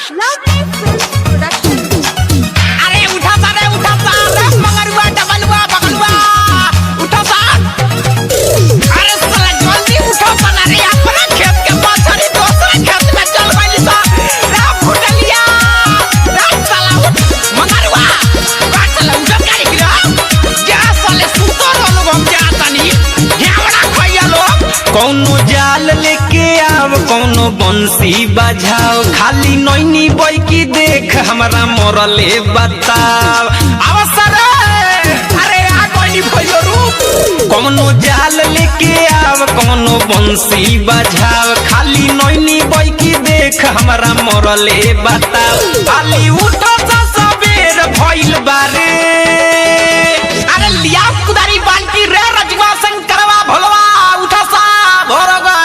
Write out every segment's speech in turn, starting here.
Lovely Film Production. अरे उठा सा रे मंगरुआ डबलुआ बगलुआ उठा सा। अरे साला जल्दी उठो बना रे अपना खेत के पास अरे दूसरा खेत में चल गइली सा रा फुटलिया रा साला उठ मंगरुआ रा साला उठ गाड़ी गिरा जा साले सुतो रहलो हम जातनी घेवड़ा खइया लोग। कौनो जाल लेके आव कौनो बंसी बजाओ खाली नैनी बोई की देख हमरा मोरले बताओ अवसर अरे आ कोई भइलो रूप। कौनो जाल लेके आव कौनो बंसी बजाओ खाली नैनी बोई की देख हमरा मोरले बताओ खाली उठो सा सबेर भइल बारे। अरे लिया कुदारी बाल्टी रे रजवा शंकरवा भोलवा उठा सा भोर गए।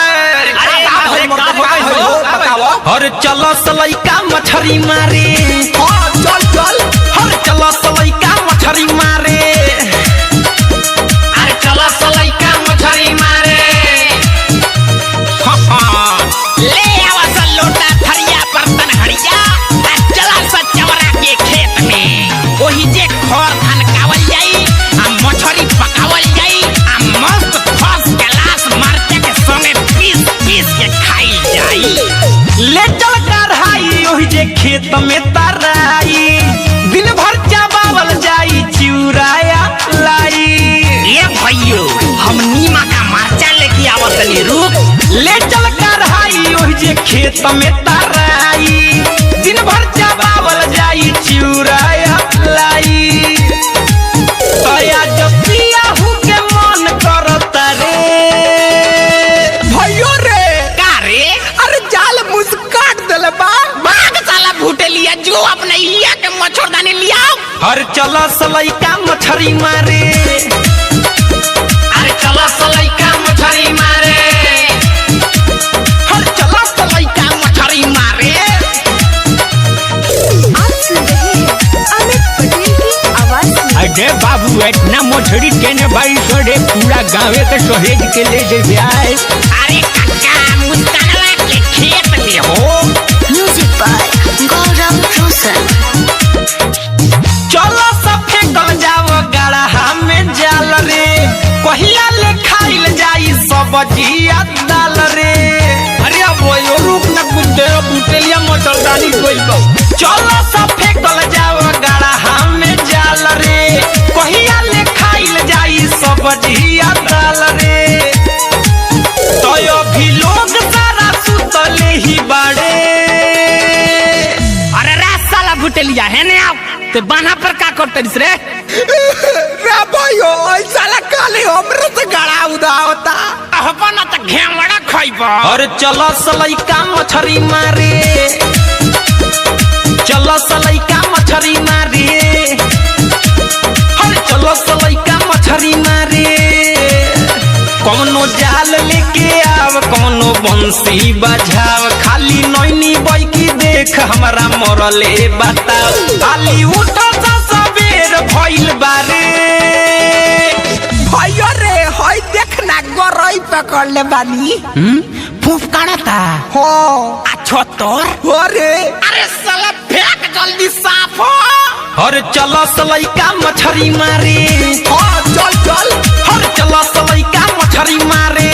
हर चलो सलैका मछरी मारे चल चल हर चलो सलैका मछरी मारे। अरे चला सलैका मछरी मारे ले आवा सा लोटा थरिया बर्तन हड़िया चला सा चवरा के खेत में ओही जे खर धान कावल जाई आ मछरी पकावल जाई आ मस्त फर्स्ट क्लास मरचा के संगे पीस पीस के खाई जाई। ले चल कढ़ाई ओही जे खेत में तराई दिन भर चावल जाई चिउराया लाई। ये भइयो हम नीमा का मरचा लेके आवत नी रुक। ले चल कढ़ाई ओही जे खेत में तराई दिन भर चावल जाई चिउराया लाई। तया जब पियाहू के मन करता रे भइयो रे का रे अरे जाल मुस काट देले बा भाग साला भूटे लिया जो अपने लिया के मच्छरदानी लिया। हर चला सलैका मछरी मारे अरे चला सलैका मछरी मारे हर चला सलैका मछरी मारे। आप सुन रहे हैं अमित पटेल की आवाज में। अरे बाबू इतना मछली केने भाई सोडे पूरा गाँव के सहेज के ले जे आए। अरे कक्का मुस्कानवा के खेत में हो। म्यूजिक बाय गौरव रोशन। चलो सफे गल जाओ गड़हा में जाल रे कहिया ले खाइल जाई सब्जिया दाल रे। अरे अब वो रूप न बुद्धे बुटेलिया मच्छरदानी कोई को। चलो सफे गल जाओ गड़हा में जाल रे कहिया ले खाइल जाई सब्जिया दाल रे। तो अभी लोग सारा सुतले ही बाड़े। अरे रे साला भूटे लिया है ने आप ते बाना पर का करतरिस रे रे भाइयो ओइ साला काले हमरे से गड़ा उदा होता अपन त घेवड़ा खइबा। और चलो सलैका मछरी मारे चलो सलैका मछरी मारे और चलो सलैका मछरी मारे। कौनो जाल लेके आव कौनो बंसी बजाव खाली नैनी बोई की देख हमरा मोरले बताओ खाली उठो सा सबेर भइल बारे। भाइयो रे होय देखना गरई पकड़ ले बानी फूफ काढ़ता हो अच्छा तोर हो रे। अरे साला फेंक जल्दी साफ हो। और चलो सलैका मछरी मारे हाँ चल चल हर चलो सलैका मछरी मारे।